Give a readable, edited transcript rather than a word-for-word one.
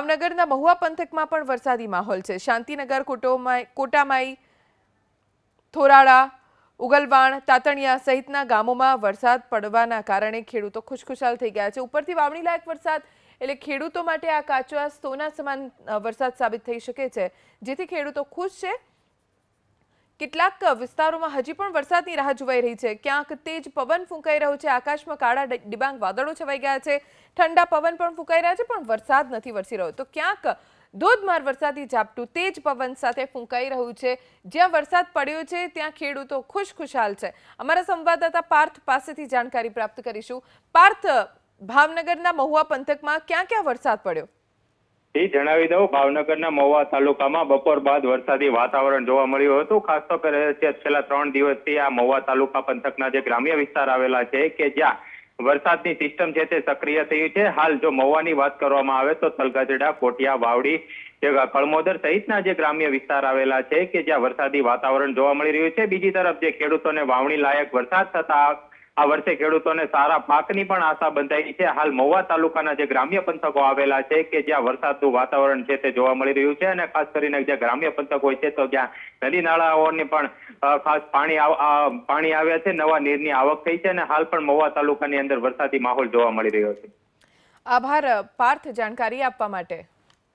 ભાવનગરના મહુવા પંથકમાં પણ વરસાદી માહોલ છે। શાંતિનગર, કોટામાઈ, થોરાળા, ઉગલવાણ, તાતણિયા સહિતના ગામોમાં વરસાદ પડવાના કારણે ખેડૂતો ખુશખુશાલ થઈ ગયા છે। ઉપરથી વાવણી લાયક વરસાદ એટલે ખેડૂતો માટે આ કાચા સોના સમાન વરસાદ સાબિત થઈ શકે છે, જેથી ખેડૂતો ખુશ છે। કેટલાક વિસ્તારોમાં હજી પણ વરસાદની રાહ જોવાઈ રહી છે। ક્યાંક તેજ પવન ફૂંકાઈ રહ્યો છે, આકાશમાં કાળા ડિબાંગ વાદળો છવાઈ ગયા છે, ઠંડા પવન પણ ફૂંકાઈ રહ્યા છે, પણ વરસાદ નથી વરસી રહ્યો। તો ક્યાંક ધોધમાર વરસાદી ઝાપટું તેજ પવન સાથે ફૂંકાઈ રહ્યું છે। જ્યાં વરસાદ પડ્યો છે ત્યાં ખેડૂતો ખુશખુશાલ છે। અમારા સંવાદદાતા પાર્થ પાસેથી જાણકારી પ્રાપ્ત કરીશું। પાર્થ, ભાવનગરના મહુવા પંથકમાં ક્યાં ક્યાં વરસાદ પડ્યો? જણાવી દઉં, ભાવનગરના મહુવા તાલુકામાં બપોર બાદ વરસાદી વાતાવરણ જોવા મળ્યું હતું। ખાસ તો છેલ્લા 3 દિવસથી આ મહુવા તાલુકા પંથકના જે ગ્રામ્ય વિસ્તાર આવેલા છે કે જ્યાં વરસાદની સિસ્ટમ છે તે સક્રિય થઈ છે। હાલ જો મહુવાની વાત કરવામાં આવે તો તલગાજડા, કોટિયા, વાવડી, કળમોદર સહિતના જે ગ્રામ્ય વિસ્તાર આવેલા છે કે જ્યાં વરસાદી વાતાવરણ જોવા મળી રહ્યું છે। બીજી તરફ જે ખેડૂતોને વાવણી લાયક વરસાદ થતા આ વર્ષે ખેડૂતોને સારા પાકની પણ આશા બંધાઈ છે। હાલ મહુવા તાલુકાના જે ગ્રામ્ય પંથકો આવેલા છે કે જ્યાં વરસાદનું વાતાવરણ છે તે જોવા મળી રહ્યું છે, અને ખાસ કરીને જે ગ્રામ્ય પંથક હોય છે તો જ્યાં નદી નાળાઓને પણ ખાસ પાણી આવ્યા છે, નવા નીરની આવક થઈ છે, અને હાલ પણ મહુવા તાલુકાની અંદર વરસાદી માહોલ જોવા મળી રહ્યો છે। આભાર પાર્થ, જાણકારી આપવા માટે।